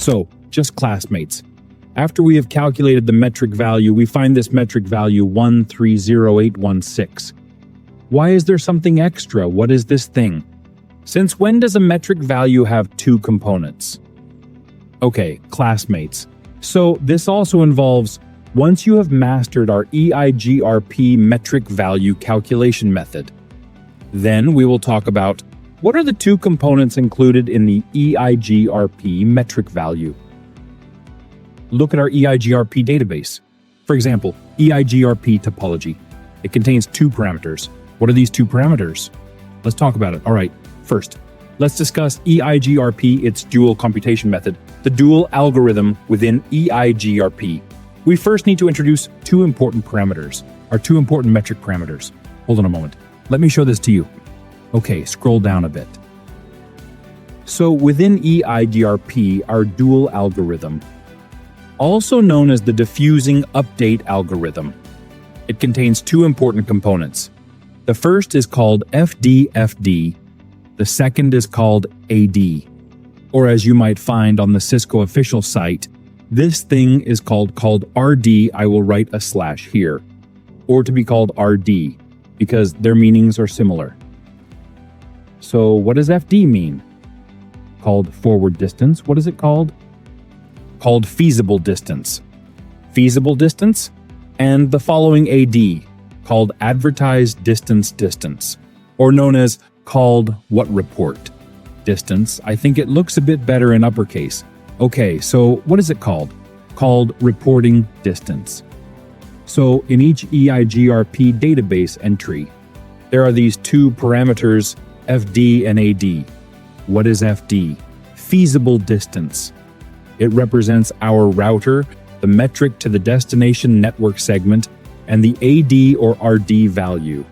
So, just classmates. After we have calculated the metric value, we find this metric value 130816. Why is there something extra? What is this thing? Since when does a metric value have two components? Okay, classmates. So this also involves once you have mastered our EIGRP metric value calculation method, then we will talk about what are the two components included in the EIGRP metric value. Look at our EIGRP database. For example, EIGRP topology. It contains two parameters. What are these two parameters? Let's talk about it. All right, first, let's discuss EIGRP, its dual computation method, the dual algorithm within EIGRP. We first need to introduce two important parameters, our two important metric parameters. Hold on a moment. Let me show this to you. Okay, scroll down a bit. So within EIGRP, our dual algorithm, also known as the diffusing update algorithm, it contains two important components. The first is called FDFD. The second is called AD. Or as you might find on the Cisco official site, this thing is called RD. I will write a slash here. Or to be called RD, because their meanings are similar. So what does FD mean? Called forward distance. What is it called? Called feasible distance. Feasible distance? And the following AD, called advertised distance, or known as called what report distance. I think it looks a bit better in uppercase. Okay, so what is it called? Called reporting distance. So in each EIGRP database entry, there are these two parameters, FD and AD. What is FD? Feasible distance. It represents our router, the metric to the destination network segment, and the AD or RD value.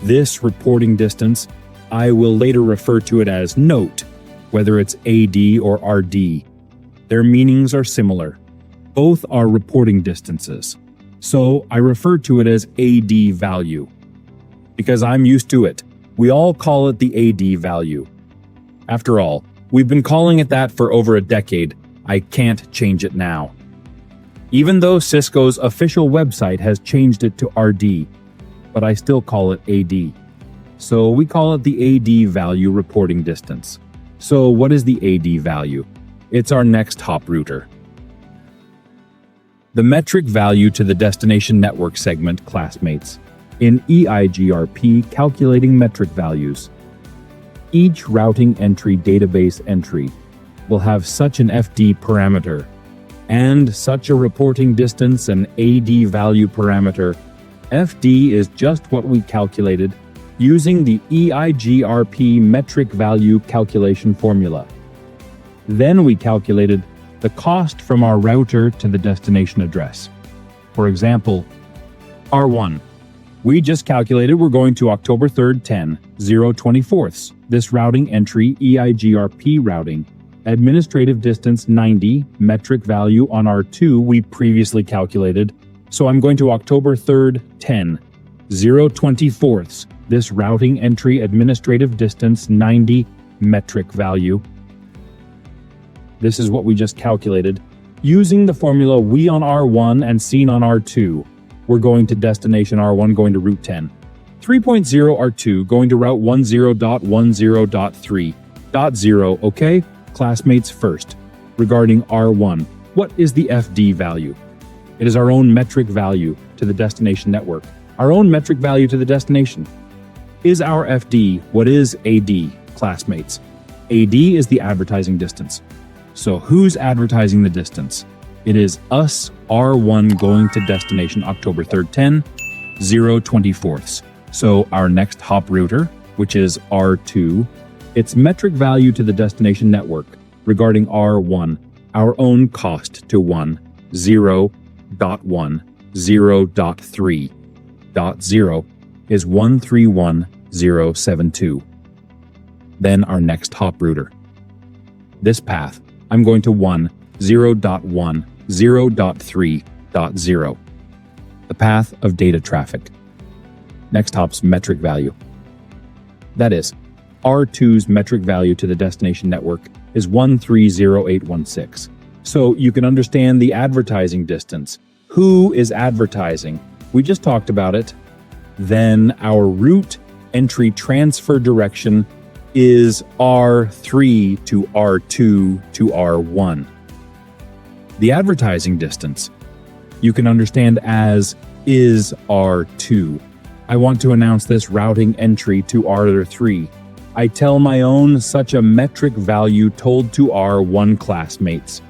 This reporting distance, I will later refer to it as note, whether it's AD or RD. Their meanings are similar. Both are reporting distances. So I refer to it as AD value. Because I'm used to it. We all call it the AD value. After all, we've been calling it that for over a decade. I can't change it now. Even though Cisco's official website has changed it to RD, but I still call it AD. So we call it the AD value reporting distance. So what is the AD value? It's our next hop router. The metric value to the destination network segment, classmates. In EIGRP, calculating metric values. Each routing entry database entry will have such an FD parameter and such a reporting distance and AD value parameter. FD is just what we calculated using the EIGRP metric value calculation formula. Then we calculated the cost from our router to the destination address. For example, R1. We just calculated we're going to October 3rd, 10, 024ths. This routing entry, EIGRP routing. Administrative distance 90, metric value on R2 we previously calculated. So I'm going to October 3rd, 10, 024ths. This routing entry, administrative distance 90, metric value. This is what we just calculated. Using the formula we on R1 and seen on R2. We're going to destination R1, going to route 10. 3.0 R2, going to route 10.10.3.0, okay? Classmates first. Regarding R1, what is the FD value? It is our own metric value to the destination network. Our own metric value to the destination. Is our FD what is AD, classmates? AD is the advertising distance. So who's advertising the distance? It is us, R1, going to destination October 3rd, 10, 024ths. So our next hop router, which is R2, its metric value to the destination network regarding R1, our own cost to 1, 0.1, 0.3.0 is 131072. Then our next hop router. This path, I'm going to 1, 0.1, 0.3.0. The path of data traffic. Next hop's metric value. That is, R2's metric value to the destination network is 130816. So you can understand the advertising distance. Who is advertising? We just talked about it. Then our route entry transfer direction is R3 to R2 to R1. The advertising distance you can understand as is R2. I want to announce this routing entry to R3. I tell my own such a metric value told to R1 classmates.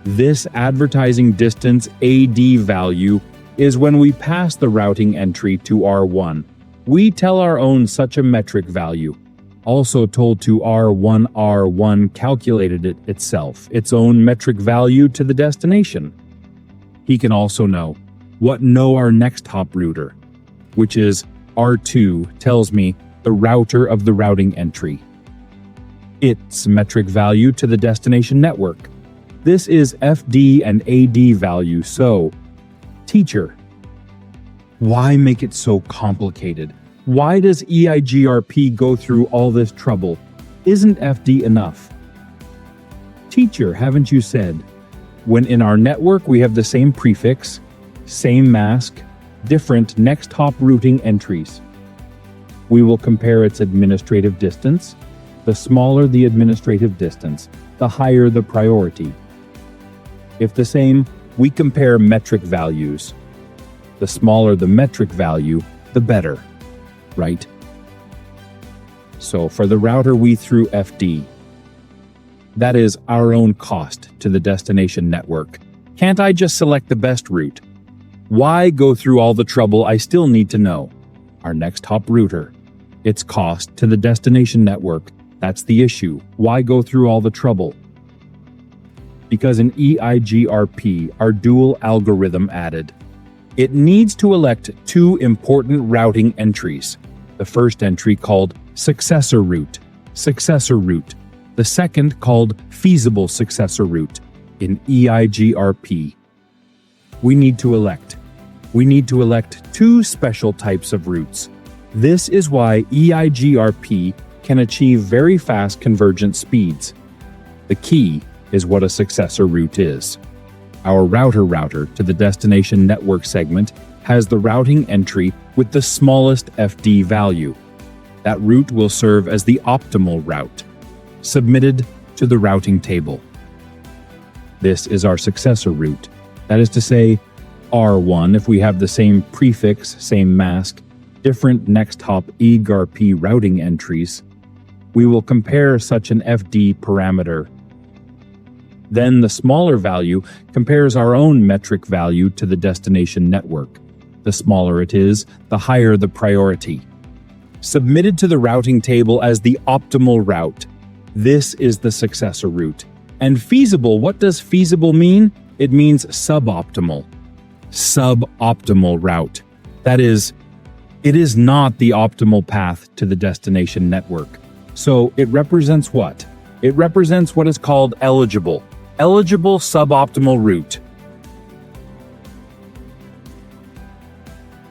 This advertising distance AD value is when we pass the routing entry to R1. We tell our own such a metric value. Also told to R1 calculated it itself, its own metric value to the destination. He can also know our next hop router, which is R2 tells me the router of the routing entry. Its metric value to the destination network. This is FD and AD value, so, teacher, why make it so complicated? Why does EIGRP go through all this trouble? Isn't FD enough? Teacher, haven't you said, when in our network we have the same prefix, same mask, different next hop routing entries. We will compare its administrative distance. The smaller the administrative distance, the higher the priority. If the same, we compare metric values. The smaller the metric value, the better, right? So for the router, we threw FD. That is our own cost to the destination network. Can't I just select the best route? Why go through all the trouble? I still need to know. Our next hop router. Its cost to the destination network. That's the issue. Why go through all the trouble? Because in EIGRP, our dual algorithm added. It needs to elect two important routing entries. The first entry called successor route. The second called feasible successor route in EIGRP. We need to elect two special types of routes. This is why EIGRP can achieve very fast convergent speeds. The key is what a successor route is. Our router to the destination network segment has the routing entry with the smallest FD value. That route will serve as the optimal route, submitted to the routing table. This is our successor route. That is to say, R1 if we have the same prefix, same mask, different next hop EIGRP routing entries. We will compare such an FD parameter. Then the smaller value compares our own metric value to the destination network. The smaller it is, the higher the priority. Submitted to the routing table as the optimal route. This is the successor route. And feasible, what does feasible mean? It means suboptimal. Suboptimal route. That is, it is not the optimal path to the destination network. So it represents what? It represents what is called eligible suboptimal route.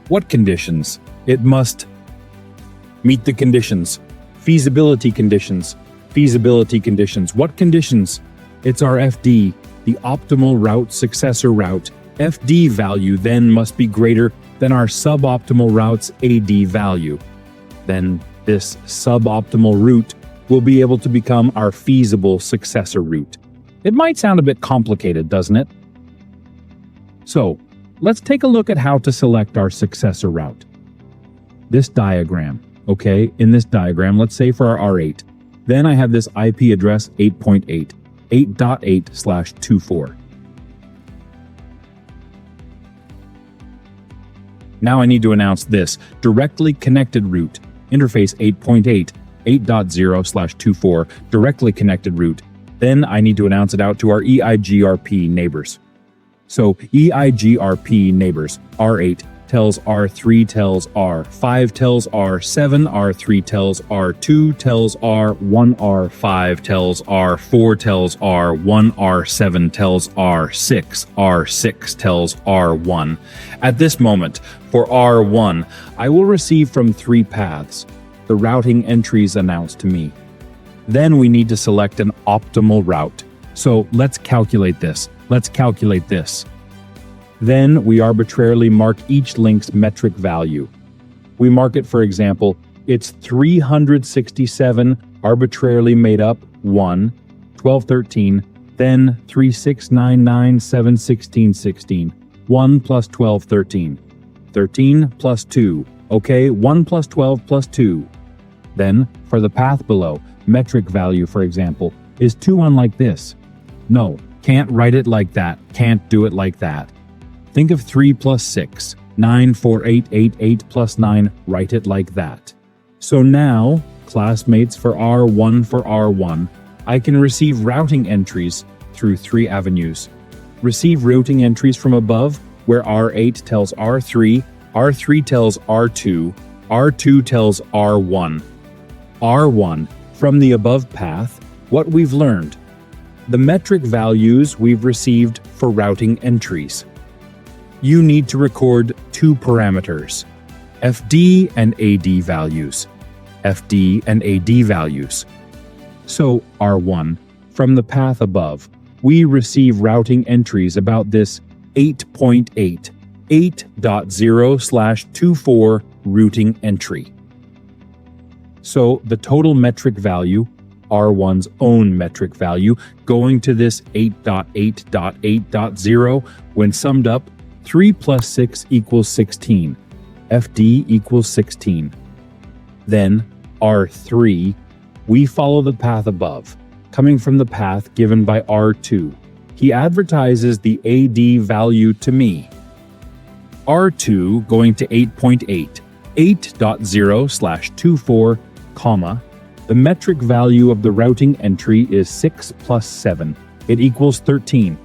What conditions? It must meet the conditions. Feasibility conditions. What conditions? It's our FD, the optimal route successor route. FD value then must be greater than our suboptimal route's AD value. Then this suboptimal route will be able to become our feasible successor route. It might sound a bit complicated, doesn't it? So, let's take a look at how to select our successor route. This diagram, okay? In this diagram, let's say for our R8, then I have this IP address 8.8, 8.8/24. Now I need to announce this directly connected route, interface 8.8, 8.0/24, directly connected route. Then I need to announce it out to our EIGRP neighbors. So EIGRP neighbors, R8 tells R3 tells R5 tells R7, R3 tells R2 tells R1, R5 tells R4 tells R1, R7 tells R6, R6 tells R1. At this moment, for R1, I will receive from three paths the routing entries announced to me. Then we need to select an optimal route. So let's calculate this. Then we arbitrarily mark each link's metric value. We mark it, for example, it's 367 arbitrarily made up 1, 12, 13, then 3, 6, 9, 9, 7, 16, 16, 1 plus 12, 13, 13 plus 2, okay, 1 plus 12 plus 2. Then, for the path below, metric value, for example, is 2 unlike this. No, can't write it like that, can't do it like that. Think of 3 plus 6, 9, 4, 8, 8, 8 plus 9, write it like that. So now, classmates, for R1, I can receive routing entries through 3 avenues. Receive routing entries from above, where R8 tells R3, R3 tells R2, R2 tells R1. R1, from the above path, what we've learned. The metric values we've received for routing entries. You need to record 2 parameters, FD and AD values. FD and AD values. So R1, from the path above, we receive routing entries about this 8.8, 8.0/24 routing entry. So the total metric value, R1's own metric value, going to this 8.8.8.0, when summed up, 3 plus 6 equals 16. FD equals 16. Then, R3, we follow the path above, coming from the path given by R2. He advertises the AD value to me. R2 going to 8.8, 8.0/24, comma, the metric value of the routing entry is 6 plus 7. It equals 13.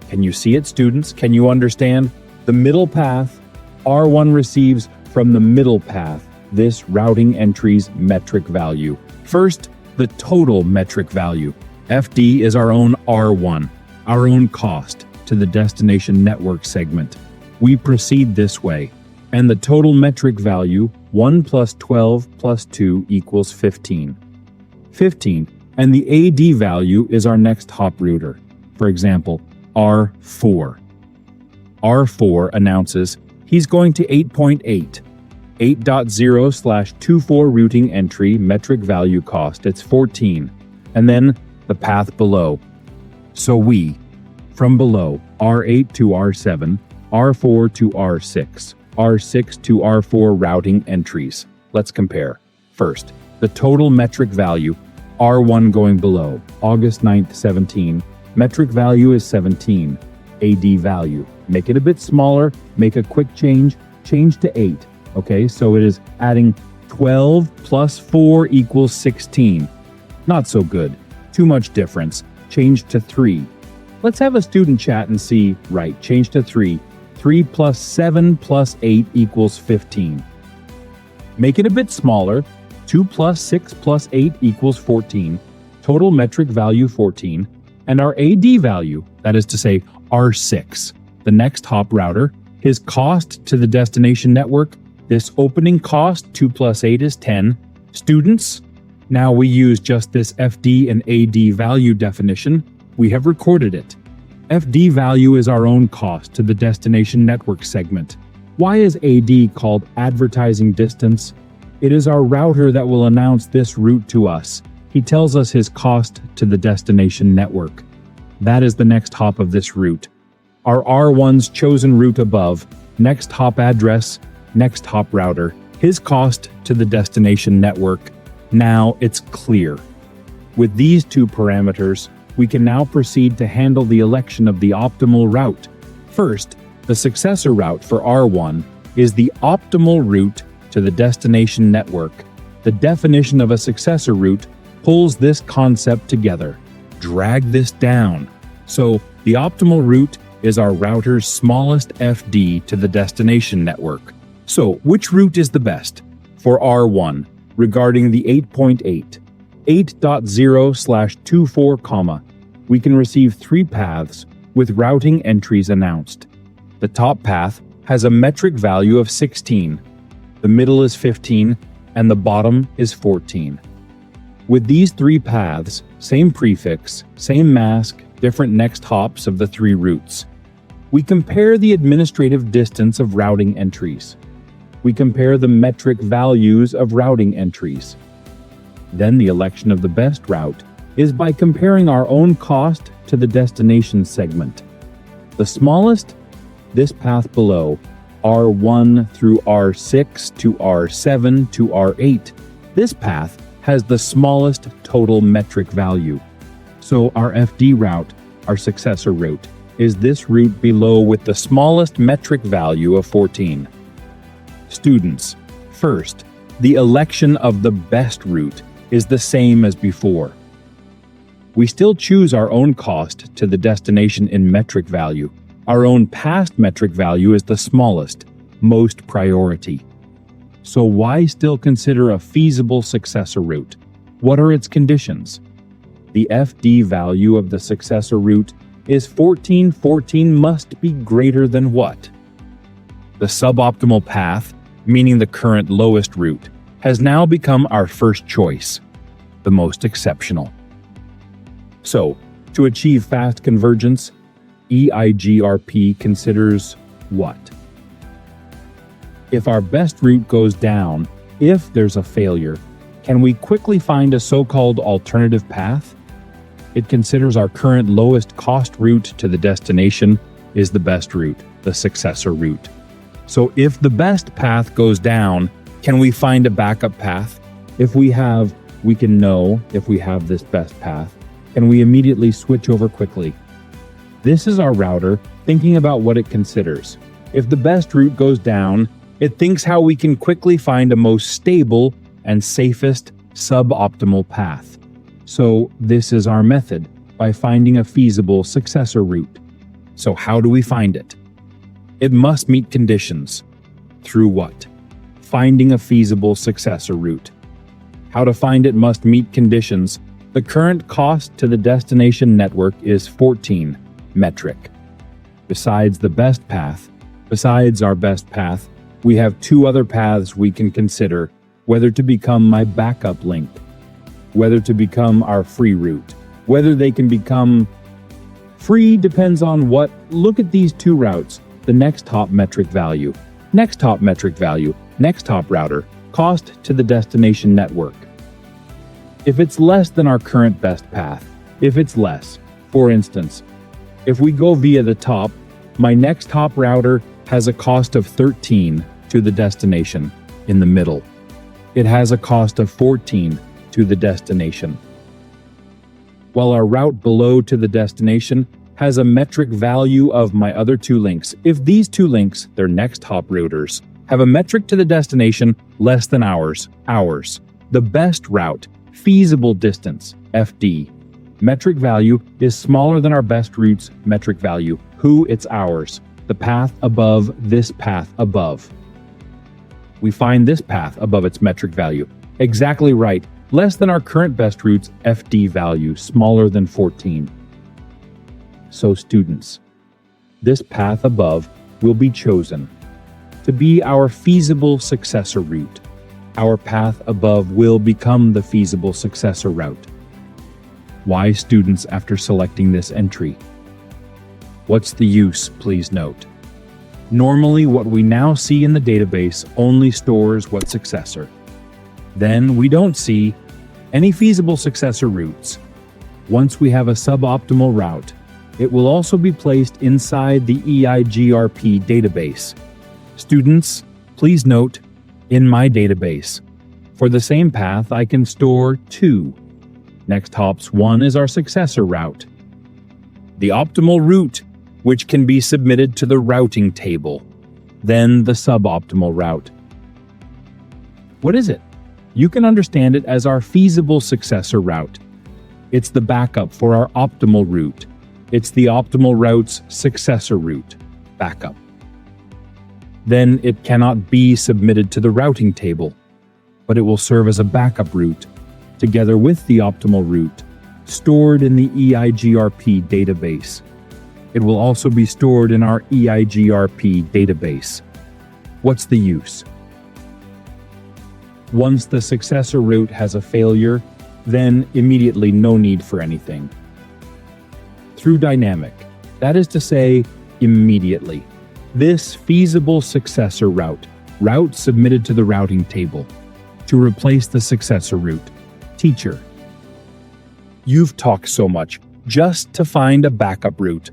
Can you see it, students? Can you understand? The middle path, R1 receives from the middle path this routing entry's metric value. First, the total metric value. FD is our own R1, our own cost to the destination network segment. We proceed this way, and the total metric value, 1 plus 12 plus 2 equals 15. 15, and the AD value is our next hop router. For example, R4. R4 announces he's going to 8.8. 8.0/24 routing entry metric value cost, it's 14. And then the path below. So we, from below, R8 to R7, R4 to R6, R6 to R4 routing entries. Let's compare. First, the total metric value, R1 going below, August 9th, 17. Metric value is 17. AD value. Make it a bit smaller, make a quick change to 8. Okay, so it is adding 12 plus 4 equals 16. Not so good. Too much difference. Change to 3. Let's have a student chat and see. Right, change to 3. 3 plus 7 plus 8 equals 15. Make it a bit smaller. 2 plus 6 plus 8 equals 14. Total metric value 14. And our AD value, that is to say R6, the next hop router, his cost to the destination network, this opening cost, 2 plus 8 is 10. Students, now we use just this FD and AD value definition. We have recorded it. FD value is our own cost to the destination network segment. Why is AD called advertising distance? It is our router that will announce this route to us. He tells us his cost to the destination network. That is the next hop of this route. Our R1's chosen route above, next hop address, next hop router, his cost to the destination network. Now it's clear. With these 2 parameters, we can now proceed to handle the election of the optimal route. First, the successor route for R1 is the optimal route to the destination network. The definition of a successor route pulls this concept together. Drag this down. So the optimal route is our router's smallest FD to the destination network. So which route is the best? For R1, regarding the 8.8, 8.0/24, comma, we can receive 3 paths with routing entries announced. The top path has a metric value of 16, the middle is 15, and the bottom is 14. With these three paths, same prefix, same mask, different next hops of the three routes. We compare the administrative distance of routing entries. We compare the metric values of routing entries. Then the election of the best route is by comparing our own cost to the destination segment. The smallest, this path below, R1 through R6 to R7 to R8. This path has the smallest total metric value. So our FD route, our successor route, is this route below with the smallest metric value of 14. Students, first, the election of the best route is the same as before. We still choose our own cost to the destination in metric value. Our own past metric value is the smallest, most priority. So why still consider a feasible successor route? What are its conditions? The FD value of the successor route is 14. 14 must be greater than what? The suboptimal path, meaning the current lowest route, has now become our first choice, the most exceptional. So, to achieve fast convergence, EIGRP considers what? If our best route goes down, if there's a failure, can we quickly find a so-called alternative path? It considers our current lowest cost route to the destination is the best route, the successor route. So if the best path goes down, can we find a backup path? If we can know if we have this best path, and we immediately switch over quickly. This is our router thinking about what it considers. If the best route goes down, it thinks how we can quickly find a most stable and safest suboptimal path. So this is our method, by finding a feasible successor route. So how do we find it? It must meet conditions. Through what? Finding a feasible successor route. How to find it must meet conditions. The current cost to the destination network is 14 metric. Besides our best path, we have two other paths we can consider, whether to become my backup link, whether to become our free route. Whether they can become free depends on what. Look at these two routes, the next hop metric value, next hop metric value, next hop router, cost to the destination network. If it's less than our current best path, if it's less, for instance, if we go via the top, my next hop router has a cost of 13 to the destination in the middle. It has a cost of 14 to the destination. While our route below to the destination has a metric value of my other two links. If these two links, their next hop routers, have a metric to the destination less than ours, the best route, feasible distance, FD, metric value is smaller than our best route's metric value, it's ours, the path above this path above. We find this path above its metric value. Exactly right, less than our current best route's FD value, smaller than 14. So students, this path above will be chosen to be our feasible successor route. Our path above will become the feasible successor route. Why students after selecting this entry? What's the use, please note? Normally, what we now see in the database only stores what successor. Then we don't see any feasible successor routes. Once we have a suboptimal route, it will also be placed inside the EIGRP database. Students, please note, in my database, for the same path I can store 2. Next hops 1 is our successor route. The optimal route, which can be submitted to the routing table. Then the suboptimal route. What is it? You can understand it as our feasible successor route. It's the backup for our optimal route. It's the optimal route's successor route, backup. Then it cannot be submitted to the routing table, but it will serve as a backup route, together with the optimal route, stored in the EIGRP database. It will also be stored in our EIGRP database. What's the use? Once the successor route has a failure, then immediately no need for anything. Through dynamic, that is to say, immediately. This feasible successor route submitted to the routing table, to replace the successor route. Teacher, you've talked so much just to find a backup route.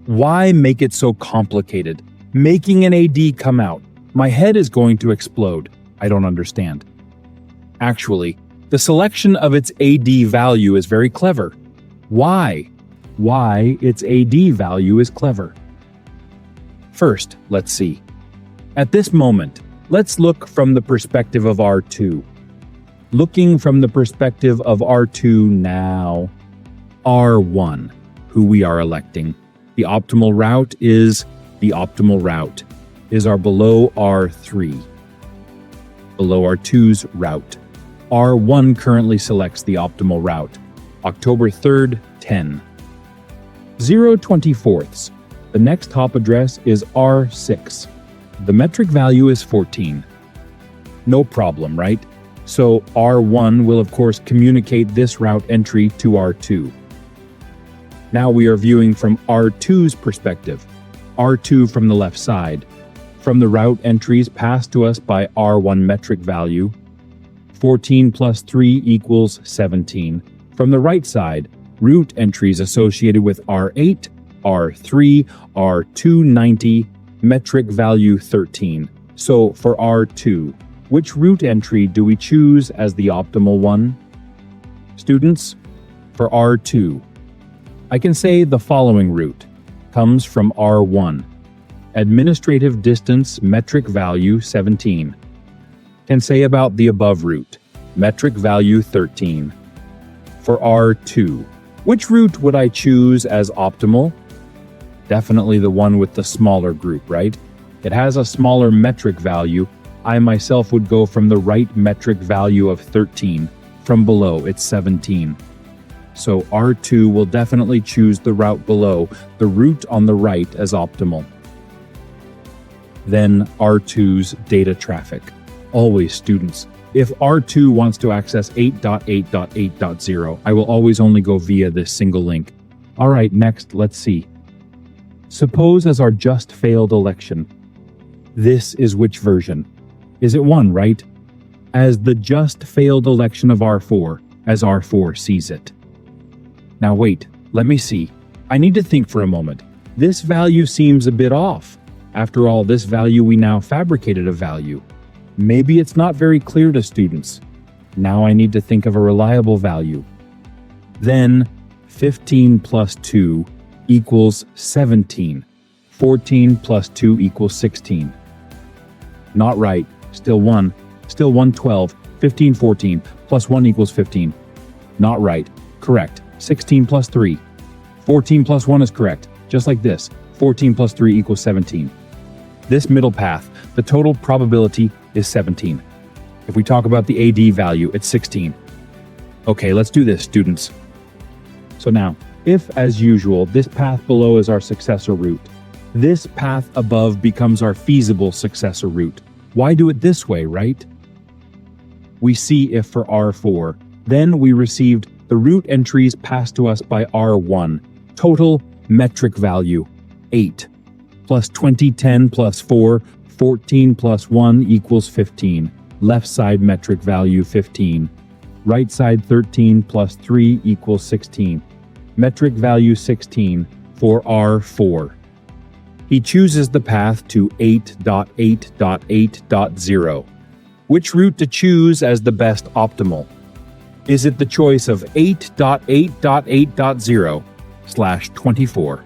Why make it so complicated? Making an AD come out. My head is going to explode. I don't understand. Actually, the selection of its AD value is very clever. Why its AD value is clever? First, let's see. At this moment, let's look from the perspective of R2. Looking from the perspective of R2 now, R1, who we are electing. The optimal route is our below R3. Below R2's route. R1 currently selects the optimal route. October 3rd, 10. 0/24. The next hop address is R6. The metric value is 14. No problem, right? So R1 will of course communicate this route entry to R2. Now we are viewing from R2's perspective. R2 from the left side. From the route entries passed to us by R1 metric value, 14 plus 3 equals 17. From the right side, route entries associated with R8, R3, R290, metric value 13. So for R2, which route entry do we choose as the optimal one? Students, for R2, I can say the following route comes from R1. Administrative distance metric value 17. Can say about the above route, metric value 13. For R2, which route would I choose as optimal? Definitely the one with the smaller group, right? It has a smaller metric value. I myself would go from the right metric value of 13. From below, it's 17. So R2 will definitely choose the route below, the route on the right as optimal. Then R2's data traffic. Always, students. If R2 wants to access 8.8.8.0, I will always only go via this single link. All right, next, let's see. Suppose as our just failed election. This is which version? Is it 1, right? As the just failed election of R4, as R4 sees it. Now wait, let me see. I need to think for a moment. This value seems a bit off. After all, this value we now fabricated a value. Maybe it's not very clear to students. Now I need to think of a reliable value. Then 15 plus 2 equals 17. 14 plus 2 equals 16. Not right. Still 1. Still 112. 15, 14 plus 1 equals 15. Not right. Correct. 16 plus 3. 14 plus 1 is correct. Just like this. 14 plus 3 equals 17. This middle path, the total probability is 17. If we talk about the AD value, it's 16. Okay, let's do this, students. So now, if, as usual, this path below is our successor route, this path above becomes our feasible successor route. Why do it this way, right? We see if for R4, then we received the route entries passed to us by R1. Total metric value, 8. Plus 2010 plus 4, 14 plus 1 equals 15. Left side metric value 15. Right side 13 plus 3 equals 16. Metric value 16 for R4. He chooses the path to 8.8.8.0. Which route to choose as the best optimal? Is it the choice of 8.8.8.0/24?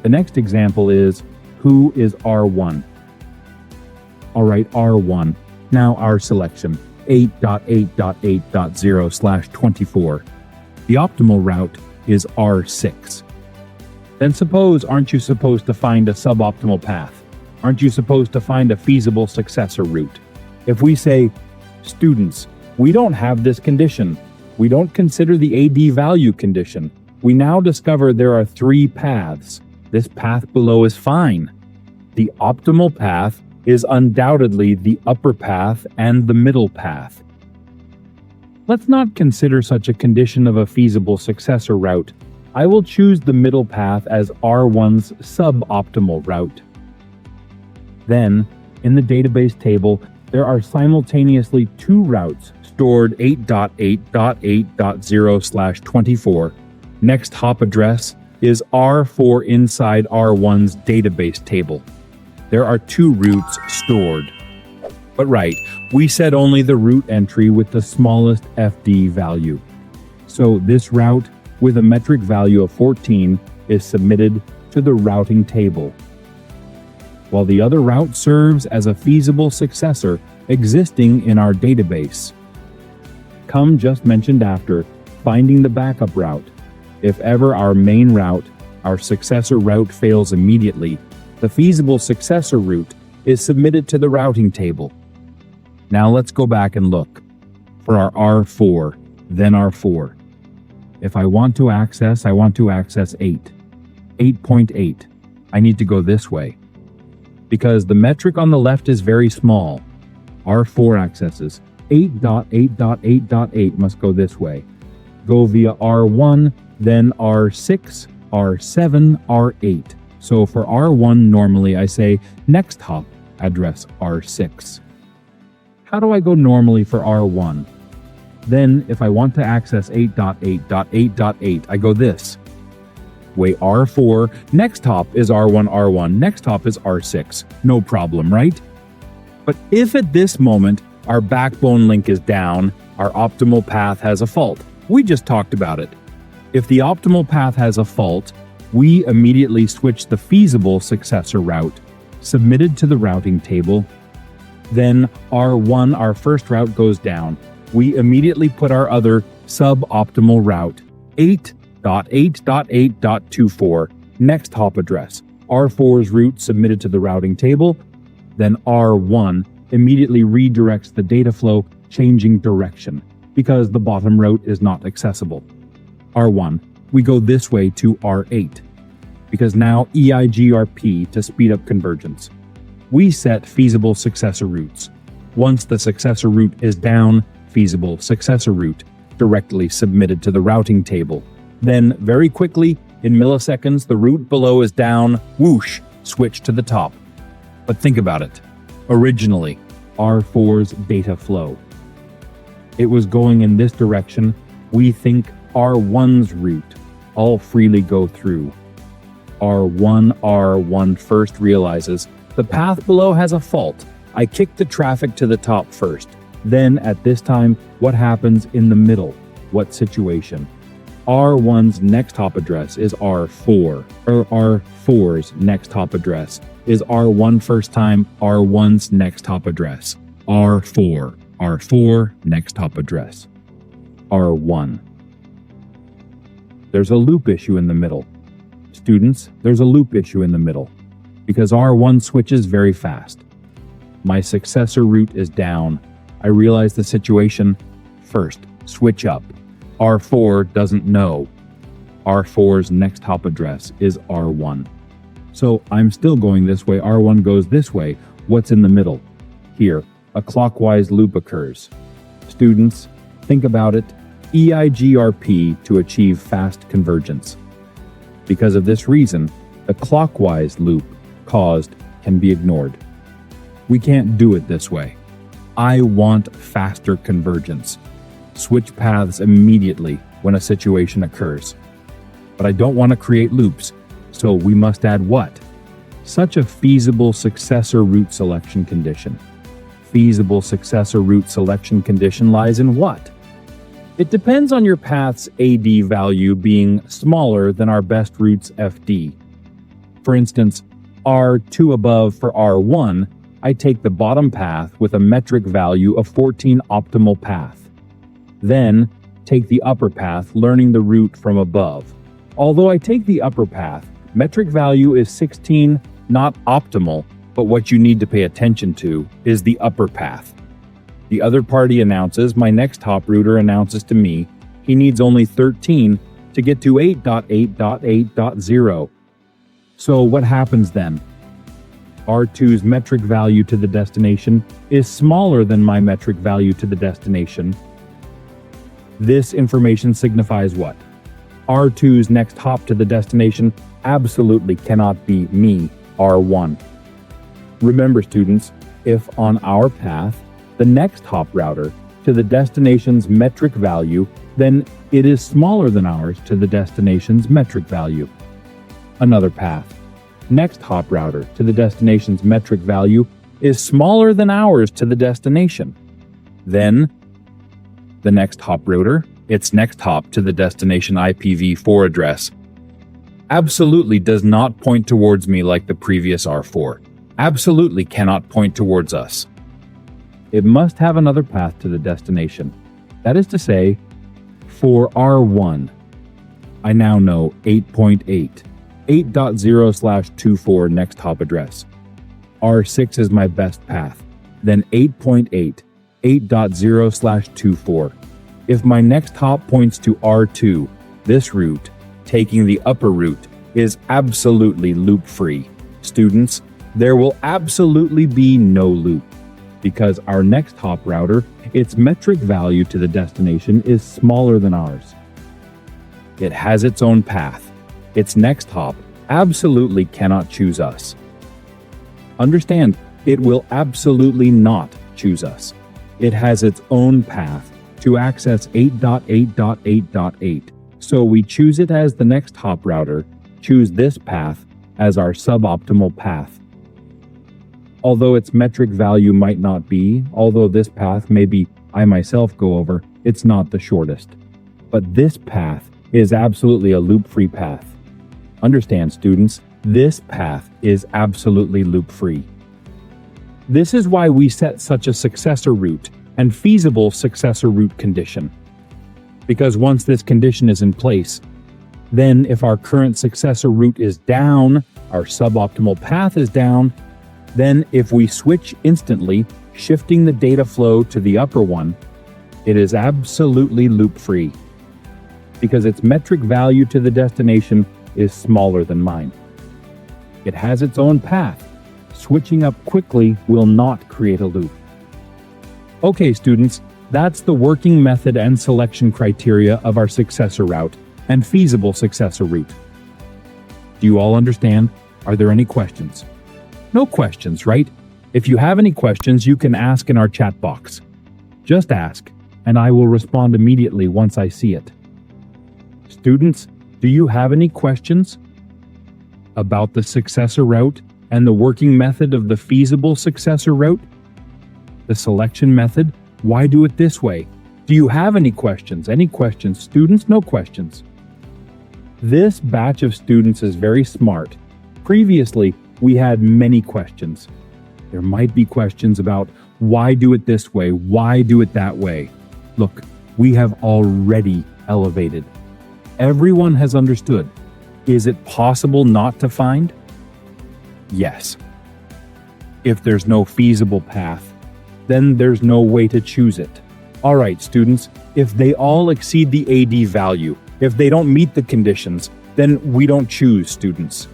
The next example is, who is R1? All right, R1. Now our selection, 8.8.8.0/24. The optimal route is R6. Then suppose, aren't you supposed to find a suboptimal path? Aren't you supposed to find a feasible successor route? If we say, students, we don't have this condition. We don't consider the AD value condition. We now discover there are 3 paths. This path below is fine. The optimal path is undoubtedly the upper path and the middle path. Let's not consider such a condition of a feasible successor route. I will choose the middle path as R1's suboptimal route. Then, in the database table, there are simultaneously two routes stored 8.8.8.0/24. Next hop address is R4 inside R1's database table. There are two routes stored. But right, we said only the route entry with the smallest FD value. So this route with a metric value of 14 is submitted to the routing table, while the other route serves as a feasible successor existing in our database. Come just mentioned after, finding the backup route. If ever our main route, our successor route fails immediately, the feasible successor route is submitted to the routing table. Now let's go back and look for our R4, then R4. If I want to access 8.8. I need to go this way, because the metric on the left is very small. R4 accesses 8.8.8.8 must go this way. Go via R1, then R6, R7, R8. So for R1, normally I say next hop address R6. How do I go normally for R1? Then if I want to access 8.8.8.8, I go this way. R4, next hop is R1, next hop is R6. No problem, right? But if at this moment our backbone link is down, our optimal path has a fault. We just talked about it. If the optimal path has a fault, we immediately switch the feasible successor route, submitted to the routing table. Then R1, our first route, goes down. We immediately put our other suboptimal route, 8.8.8.24, next hop address. R4's route submitted to the routing table. Then R1 immediately redirects the data flow, changing direction, because the bottom route is not accessible. R1, we go this way to R8, because now EIGRP to speed up convergence. We set feasible successor routes. Once the successor route is down, feasible successor route directly submitted to the routing table. Then, very quickly, in milliseconds, the route below is down, whoosh, switch to the top. But think about it. Originally, R4's data flow, it was going in this direction. We think R1's route all freely go through. R1 first realizes the path below has a fault. I kick the traffic to the top first. Then at this time, what happens in the middle? What situation? R1's next hop address is R4, or R4's next hop address is R1 first time, R1's next hop address. R4 next hop address. R1. There's a loop issue in the middle. Students, there's a loop issue in the middle, because R1 switches very fast. My successor route is down. I realize the situation. First, switch up. R4 doesn't know. R4's next hop address is R1. So I'm still going this way. R1 goes this way. What's in the middle? Here, a clockwise loop occurs. Students, think about it. EIGRP to achieve fast convergence. Because of this reason, the clockwise loop caused can be ignored. We can't do it this way. I want faster convergence. Switch paths immediately when a situation occurs. But I don't want to create loops, so we must add what? Such a feasible successor route selection condition. Feasible successor route selection condition lies in what? It depends on your path's AD value being smaller than our best route's FD. For instance, R2 above for R1, I take the bottom path with a metric value of 14 optimal path. Then, take the upper path, learning the route from above. Although I take the upper path, metric value is 16, not optimal, but what you need to pay attention to is the upper path. The other party announces, my next hop router announces to me, he needs only 13 to get to 8.8.8.0. So what happens then? R2's metric value to the destination is smaller than my metric value to the destination. This information signifies what? R2's next hop to the destination absolutely cannot be me, R1. Remember, students, if on our path, the next hop router to the destination's metric value, then it is smaller than ours to the destination's metric value. Another path. Next hop router to the destination's metric value is smaller than ours to the destination. Then, the next hop router, its next hop to the destination IPv4 address, absolutely does not point towards me like the previous R4. Absolutely cannot point towards us. It must have another path to the destination. That is to say, for R1, I now know 8.8, 8.0/24 next hop address. R6 is my best path, then 8.8, 8.0/24. If my next hop points to R2, this route, taking the upper route, is absolutely loop-free. Students, there will absolutely be no loop, because our next hop router, its metric value to the destination is smaller than ours. It has its own path. Its next hop absolutely cannot choose us. Understand, it will absolutely not choose us. It has its own path to access 8.8.8.8. So we choose it as the next hop router, choose this path as our suboptimal path. Although its metric value might not be, although this path maybe I myself go over, it's not the shortest. But this path is absolutely a loop-free path. Understand, students, this path is absolutely loop-free. This is why we set such a successor route and feasible successor route condition. Because once this condition is in place, then if our current successor route is down, our suboptimal path is down, then if we switch instantly, shifting the data flow to the upper one, it is absolutely loop-free. Because its metric value to the destination is smaller than mine. It has its own path. Switching up quickly will not create a loop. Okay, students, that's the working method and selection criteria of our successor route and feasible successor route. Do you all understand? Are there any questions? No questions, right? If you have any questions, you can ask in our chat box. Just ask, and I will respond immediately once I see it. Students, do you have any questions about the successor route and the working method of the feasible successor route? The selection method? Why do it this way? Do you have any questions? Any questions? Students, no questions. This batch of students is very smart. Previously, we had many questions. There might be questions about why do it this way? Why do it that way? Look, we have already elevated. Everyone has understood. Is it possible not to find? Yes. If there's no feasible path, then there's no way to choose it. All right, students, if they all exceed the AD value, if they don't meet the conditions, then we don't choose students.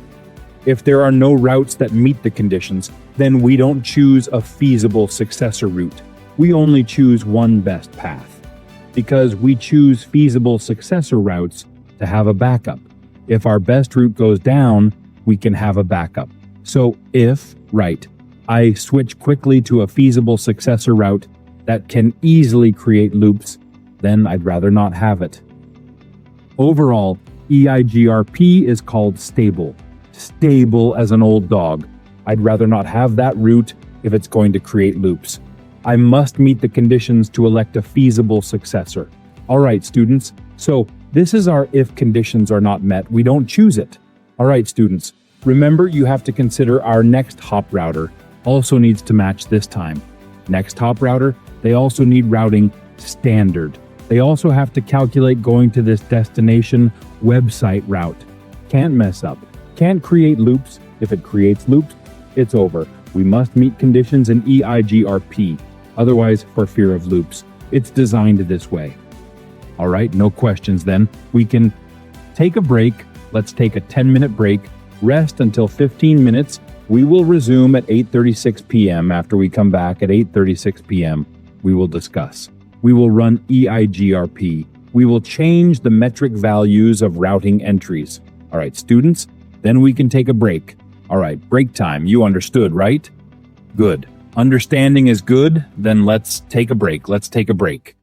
If there are no routes that meet the conditions, then we don't choose a feasible successor route. We only choose one best path. Because we choose feasible successor routes to have a backup. If our best route goes down, we can have a backup. So if, I switch quickly to a feasible successor route that can easily create loops, then I'd rather not have it. Overall, EIGRP is called stable. Stable as an old dog. I'd rather not have that route if it's going to create loops. I must meet the conditions to elect a feasible successor. All right, students, so this is our if conditions are not met, we don't choose it. All right, students, remember you have to consider our next hop router also needs to match this time. Next hop router, they also need routing standard. They also have to calculate going to this destination website route. Can't mess up. Can't create loops. If it creates loops, it's over. We must meet conditions in EIGRP. Otherwise, for fear of loops, it's designed this way. All right, no questions then. We can take a break. Let's take a 10-minute break, rest until 15 minutes. We will resume at 8:36 p.m. After we come back at 8:36 p.m., we will discuss. We will run EIGRP we will change the metric values of routing entries. All right, students, then we can take a break. All right, break time. You understood, right? Good. Understanding is good. Then let's take a break.